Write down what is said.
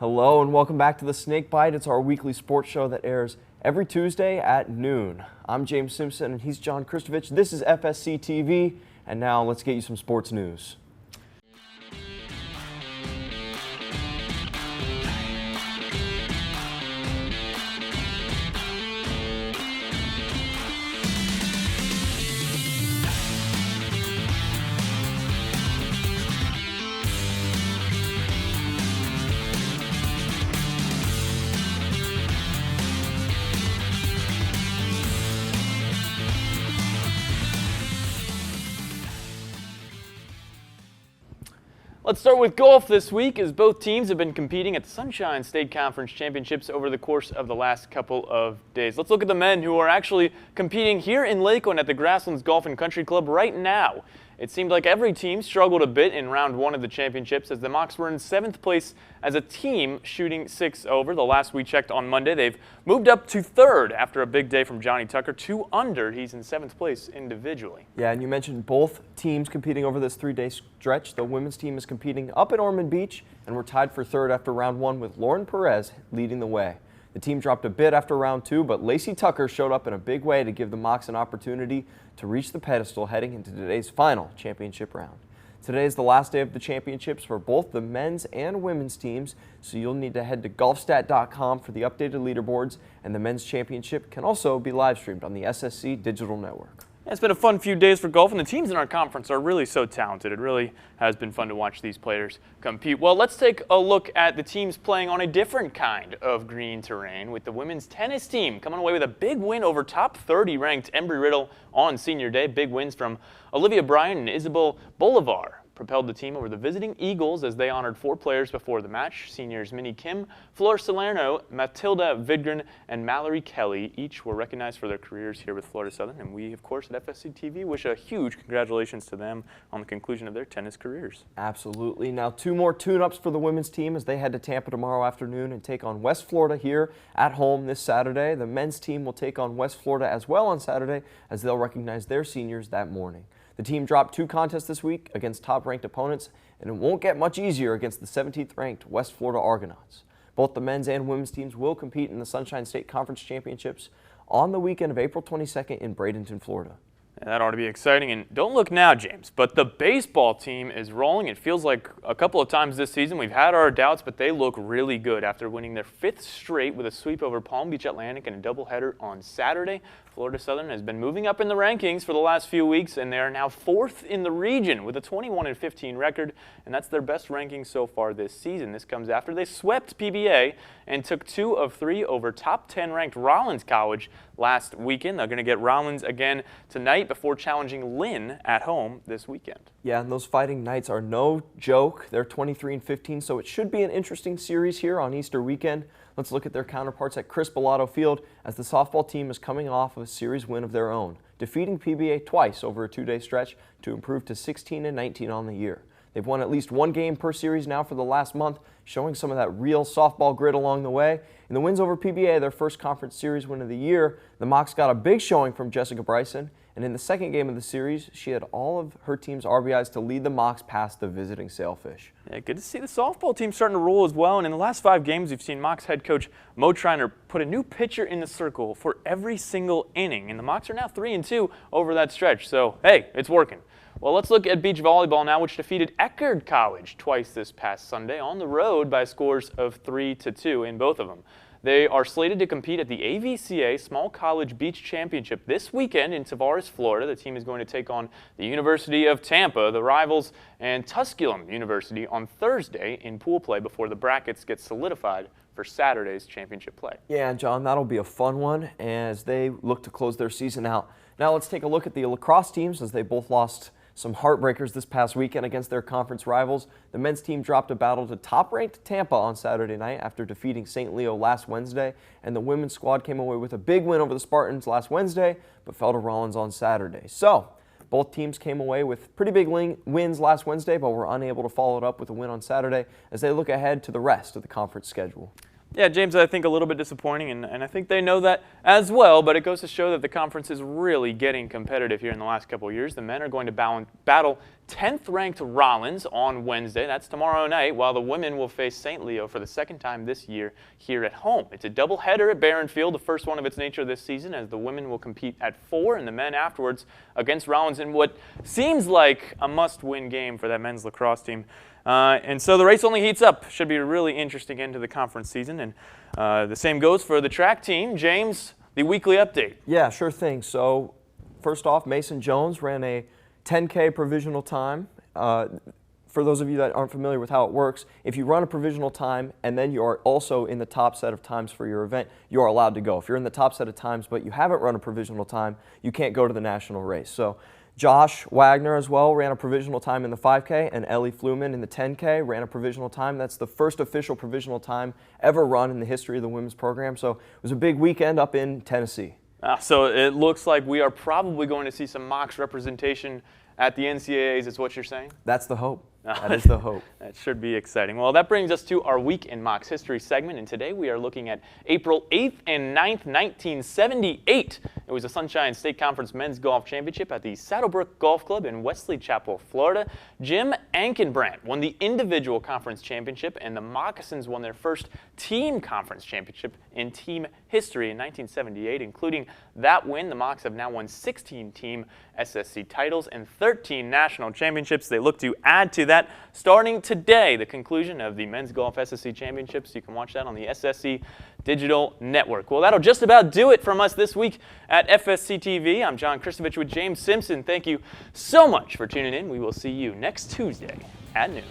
Hello and welcome back to the Snakebite. It's our weekly sports show that airs every Tuesday at noon. I'm James Simpson and he's John Kristovich. This is FSC TV, and now let's get you some sports news. Let's start with golf this week, as both teams have been competing at the Sunshine State Conference Championships over the course of the last couple of days. Let's look at the men who are actually competing here in Lakeland at the Grasslands Golf and Country Club right now. It seemed like every team struggled a bit in round one of the championships, as the Mocs were in 7th place as a team, shooting 6 over. The last we checked on Monday, they've moved up to 3rd after a big day from Johnny Tucker, 2 under. He's in 7th place individually. Yeah, and you mentioned both teams competing over this 3-day stretch. The women's team is competing up at Ormond Beach, and we're tied for 3rd after round 1 with Lauren Perez leading the way. The team dropped a bit after round 2, but Lacey Tucker showed up in a big way to give the Mocs an opportunity to reach the pedestal heading into today's final championship round. Today is the last day of the championships for both the men's and women's teams, so you'll need to head to golfstat.com for the updated leaderboards, and the men's championship can also be live streamed on the SSC Digital Network. It's been a fun few days for golf, and the teams in our conference are really so talented. It really has been fun to watch these players compete. Well, let's take a look at the teams playing on a different kind of green terrain, with the women's tennis team coming away with a big win over top 30 ranked Embry-Riddle on senior day. Big wins from Olivia Bryan and Isabel Bolivar propelled the team over the visiting Eagles as they honored 4 players before the match. Seniors Minnie Kim, Flor Salerno, Matilda Vidgren, and Mallory Kelly each were recognized for their careers here with Florida Southern, and we, of course, at FSC TV wish a huge congratulations to them on the conclusion of their tennis careers. Absolutely. Now 2 more tune-ups for the women's team as they head to Tampa tomorrow afternoon and take on West Florida here at home this Saturday. The men's team will take on West Florida as well on Saturday, as they'll recognize their seniors that morning. The team dropped 2 contests this week against top-ranked opponents, and it won't get much easier against the 17th-ranked West Florida Argonauts. Both the men's and women's teams will compete in the Sunshine State Conference Championships on the weekend of April 22nd in Bradenton, Florida. That ought to be exciting. And don't look now, James, but the baseball team is rolling. It feels like a couple of times this season we've had our doubts, but they look really good after winning their 5th straight with a sweep over Palm Beach Atlantic and a doubleheader on Saturday. Florida Southern has been moving up in the rankings for the last few weeks, and they are now 4th in the region with a 21-15 record, and that's their best ranking so far this season. This comes after they swept PBA and took 2 of 3 over top 10 ranked Rollins College last weekend. They're going to get Rollins again tonight before challenging Lynn at home this weekend. Yeah, and those Fighting Knights are no joke. They're 23-15, so it should be an interesting series here on Easter weekend. Let's look at their counterparts at Chris Bellato Field, as the softball team is coming off of a series win of their own, defeating PBA twice over a 2-day stretch to improve to 16-19 on the year. They've won at least 1 game per series now for the last month, showing some of that real softball grit along the way. In the wins over PBA, their first conference series win of the year, the Mocs got a big showing from Jessica Bryson, and in the second game of the series, she had all of her team's RBIs to lead the Mocs past the visiting Sailfish. Yeah, good to see the softball team starting to roll as well. And in the last 5 games, we've seen Mocs head coach Mo Triner put a new pitcher in the circle for every single inning. And the Mocs are now 3-2 over that stretch. So, hey, it's working. Well, let's look at beach volleyball now, which defeated Eckerd College twice this past Sunday on the road by scores of 3-2 in both of them. They are slated to compete at the AVCA Small College Beach Championship this weekend in Tavares, Florida. The team is going to take on the University of Tampa, the rivals, and Tusculum University on Thursday in pool play before the brackets get solidified for Saturday's championship play. Yeah, John, that'll be a fun one as they look to close their season out. Now let's take a look at the lacrosse teams, as they both lost some heartbreakers this past weekend against their conference rivals. The men's team dropped a battle to top-ranked Tampa on Saturday night after defeating St. Leo last Wednesday, and the women's squad came away with a big win over the Spartans last Wednesday, but fell to Rollins on Saturday. So, both teams came away with pretty big wins last Wednesday, but were unable to follow it up with a win on Saturday as they look ahead to the rest of the conference schedule. Yeah, James, I think a little bit disappointing, and I think they know that as well, but it goes to show that the conference is really getting competitive here in the last couple of years. The men are going to battle 10th-ranked Rollins on Wednesday. That's tomorrow night, while the women will face St. Leo for the second time this year here at home. It's a doubleheader at Berend Field, the first one of its nature this season, as the women will compete at 4 and the men afterwards against Rollins in what seems like a must-win game for that men's lacrosse team. And so the race only heats up. Should be a really interesting end to the conference season. And the same goes for the track team. James, the weekly update. Yeah, sure thing. So first off, Mason Jones ran a 10K provisional time. For those of you that aren't familiar with how it works, if you run a provisional time and then you are also in the top set of times for your event, you are allowed to go. If you're in the top set of times but you haven't run a provisional time, you can't go to the national race. So Josh Wagner as well ran a provisional time in the 5K, and Ellie Fluman in the 10K ran a provisional time. That's the first official provisional time ever run in the history of the women's program. So it was a big weekend up in Tennessee. So it looks like we are probably going to see some Mocs representation at the NCAAs, is what you're saying? That's the hope. That is the hope. That should be exciting. Well, that brings us to our Week in Mocs History segment, and today we are looking at April 8th and 9th, 1978. It was the Sunshine State Conference Men's Golf Championship at the Saddlebrook Golf Club in Wesley Chapel, Florida. Jim Ankenbrandt won the individual conference championship, and the Moccasins won their first team conference championship in team history in 1978. Including that win, the Mocs have now won 16 team SSC titles and 13 national championships. They look to add to that starting today, the conclusion of the Men's Golf SSC Championships. You can watch that on the SSC Digital Network. Well, that'll just about do it from us this week at FSC TV. I'm John Kristovich with James Simpson. Thank you so much for tuning in. We will see you next Tuesday at noon.